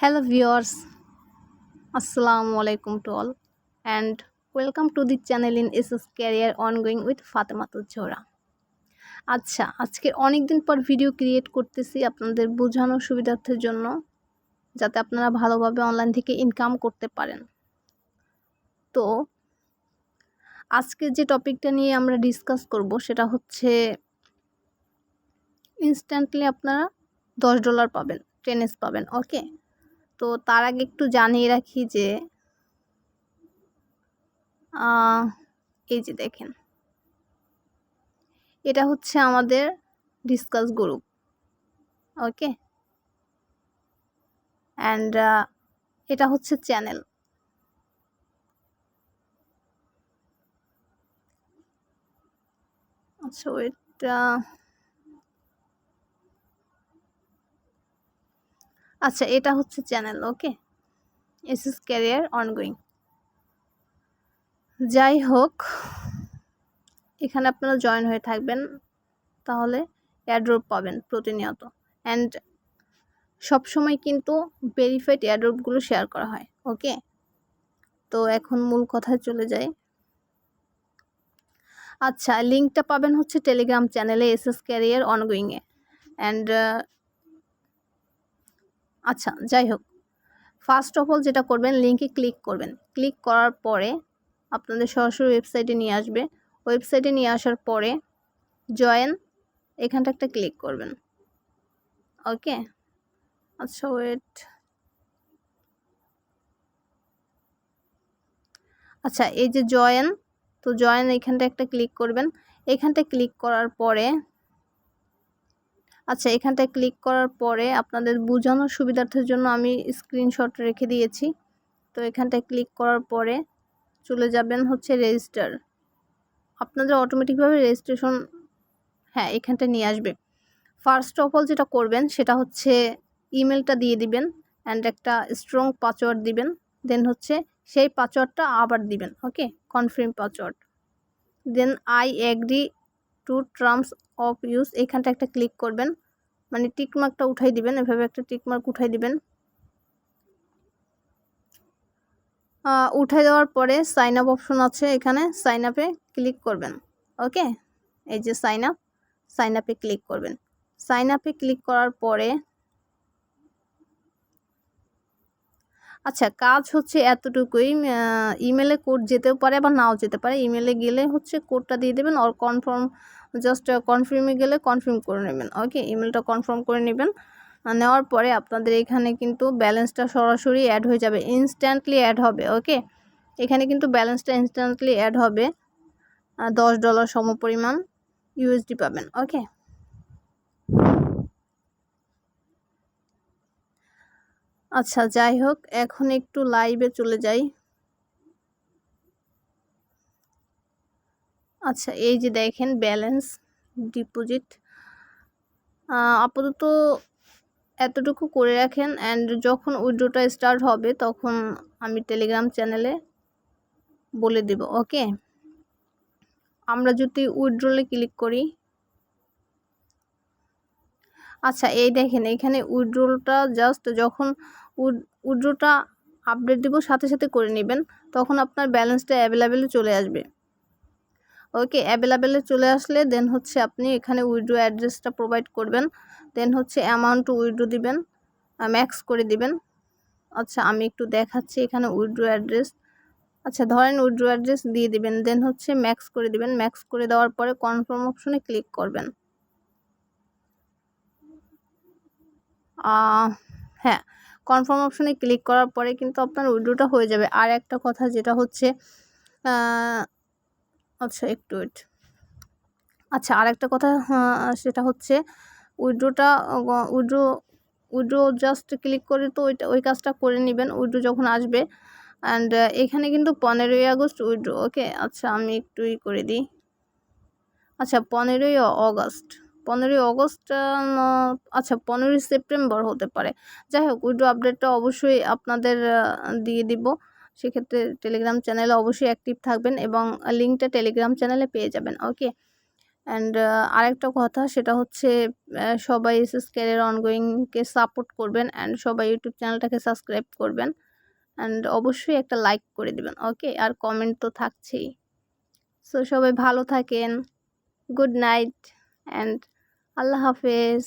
Hello viewers, Assalamu alaikum to all and welcome to the channel in SS Career Ongoing with Fatematuz Zohra. আচ্ছা, আজকে অনেক দিন পর video create করতেছি আপনাদের বোঝানোর সুবিধার্থের জন্য, যাতে আপনারা ভালোভাবে অনলাইন থেকে ইনকাম করতে পারেন। তো আজকে যে টপিকটা নিয়ে আমরা ডিসকাস করব সেটা হচ্ছে ইনস্ট্যান্টলি আপনারা $10 পাবেন, 10s পাবেন। ওকে, তো তার আগে একটু জানিয়ে রাখি যে এই যে দেখেন, এটা হচ্ছে আমাদের ডিসকাস গ্রুপ। ওকে, অ্যান্ড এটা হচ্ছে চ্যানেল। আচ্ছা এটা এটা হচ্ছে চ্যানেল। ওকে, এসএস ক্যারিয়ার অনগোয়িং। যাই হোক, এখানে আপনারা জয়েন হয়ে থাকবেন, তাহলে এয়ারড্রপ পাবেন প্রতিনিয়ত। অ্যান্ড সবসময় কিন্তু ভেরিফাইড এয়ারড্রপগুলো শেয়ার করা হয়। ওকে, তো এখন মূল কথায় চলে যাই। আচ্ছা, লিঙ্কটা পাবেন হচ্ছে টেলিগ্রাম চ্যানেলে এসএস ক্যারিয়ার অনগোয়িংয়ে। অ্যান্ড আচ্ছা যাই হোক, ফার্স্ট অফ অল যেটা করবেন, লিঙ্কে ক্লিক করবেন। ক্লিক করার পরে আপনাদের সরাসরি ওয়েবসাইটে নিয়ে আসবে। ওয়েবসাইটে নিয়ে আসার পরে জয়েন, এখানটা একটা ক্লিক করবেন। ওকে, আচ্ছা ওয়েট, আচ্ছা এই যে জয়েন, তো জয়েন এইখানটা একটা ক্লিক করবেন। এখানটা ক্লিক করার পরে এখানটায় ক্লিক করার পরে আপনাদের বোঝানোর সুবিধার্থের জন্য আমি স্ক্রিনশট রেখে দিয়েছি। তো এখানটায় ক্লিক করার পরে চলে যাবেন হচ্ছে রেজিস্টার। আপনাদের অটোমেটিকভাবে রেজিস্ট্রেশন এখানটা নিয়ে আসবে। ফার্স্ট অফ অল যেটা করবেন সেটা হচ্ছে ইমেলটা দিয়ে দিবেন অ্যান্ড একটা স্ট্রং পাসওয়ার্ড দিবেন। দেন হচ্ছে সেই পাসওয়ার্ডটা আবার দিবেন। Okay, confirm password. Then I agree to terms of use, এখানটা একটা ক্লিক করবেন, মানে টিকমার্কটা উঠাই দিবেন। এভাবে একটা টিকমার্ক উঠাই দিবেন। উঠাই দেওয়ার পরে সাইন আপ অপশন আছে, এখানে সাইন আপে ক্লিক করবেন। ওকে, এই যে সাইন আপে ক্লিক করবেন। সাইন আপে ক্লিক করার পরে আচ্ছা কাজ হচ্ছে এতটুকুই। ইমেলে কোড যেতেও পারে আবার নাও যেতে পারে। ইমেলে গেলে হচ্ছে কোডটা দিয়ে দেবেন, আর কনফার্ম জাস্ট কনফার্মে গেলে কনফার্ম করে নেবেন। ওকে, ইমেলটা কনফার্ম করে নেবেন। নেওয়ার পরে আপনাদের এখানে কিন্তু ব্যালেন্সটা সরাসরি অ্যাড হয়ে যাবে, ইনস্ট্যান্টলি অ্যাড হবে। ওকে, এখানে কিন্তু ব্যালেন্সটা ইনস্ট্যান্টলি অ্যাড হবে। $10 সমপরিমাণ ইউএসডি পাবেন। ওকে, আচ্ছা যাই হোক, এখন একটু লাইভে চলে যাই। আচ্ছা এই যে দেখেন ব্যালেন্স ডিপোজিট, আপাতত এতটুকু করে রাখেন। অ্যান্ড যখন উইথড্রটা স্টার্ট হবে তখন আমি টেলিগ্রাম চ্যানেলে বলে দেব। ওকে, আমরা যদি উইথড্রলে ক্লিক করি, আচ্ছা এই দেখেন এখানে উইথড্রলটা জাস্ট যখন উইথড্রটা আপডেট দেব সাথে সাথে করে নেবেন, তখন আপনার ব্যালেন্সটা অ্যাভেলেবেলে চলে আসবে। ওকে, অ্যাভেলেবেলে চলে আসলে দেন হচ্ছে আপনি এখানে উইথড্র অ্যাড্রেসটা প্রোভাইড করবেন। দেন হচ্ছে অ্যামাউন্ট উইথড্র দিবেন, ম্যাক্স করে দিবেন। আচ্ছা আমি একটু দেখাচ্ছি এখানে উইথড্র অ্যাড্রেস। আচ্ছা ধরেন উইথড্র অ্যাড্রেস দিয়ে দিবেন, দেন হচ্ছে ম্যাক্স করে দিবেন। ম্যাক্স করে দেওয়ার পরে কনফার্ম অপশনে ক্লিক করবেন। হ্যাঁ, কনফার্ম অপশনে ক্লিক করার পরে কিন্তু আপনার উইথড্রটা হয়ে যাবে। আর একটা কথা যেটা হচ্ছে আচ্ছা একটু ওয়েট, আচ্ছা আর একটা কথা সেটা হচ্ছে উইথড্র জাস্ট ক্লিক করে তো ওই কাজটা করে নেবেন উইথড্র যখন আসবে। অ্যান্ড এখানে কিন্তু 15ই আগস্ট উইথড্র। ওকে, আচ্ছা আমি একটু করে দিই। আচ্ছা 15ই আগস্ট, 15ই আগস্ট, আচ্ছা 15ই সেপ্টেম্বর হতে পারে। যাই হোক, উইথড্র আপডেটটা অবশ্যই আপনাদের দিয়ে দিব। সেক্ষেত্রে টেলিগ্রাম চ্যানেলে অবশ্যই অ্যাক্টিভ থাকবেন এবং লিঙ্কটা টেলিগ্রাম চ্যানেলে পেয়ে যাবেন। ওকে, অ্যান্ড আরেকটা কথা, সেটা হচ্ছে সবাই ক্যারিয়ার অনগোয়িংকে সাপোর্ট করবেন অ্যান্ড সবাই ইউটিউব চ্যানেলটাকে সাবস্ক্রাইব করবেন অ্যান্ড অবশ্যই একটা লাইক করে দিবেন। ওকে, আর কমেন্ট তো থাকছেই। সো সবাই ভালো থাকেন। গুড নাইট অ্যান্ড আল্লাহ হাফেজ।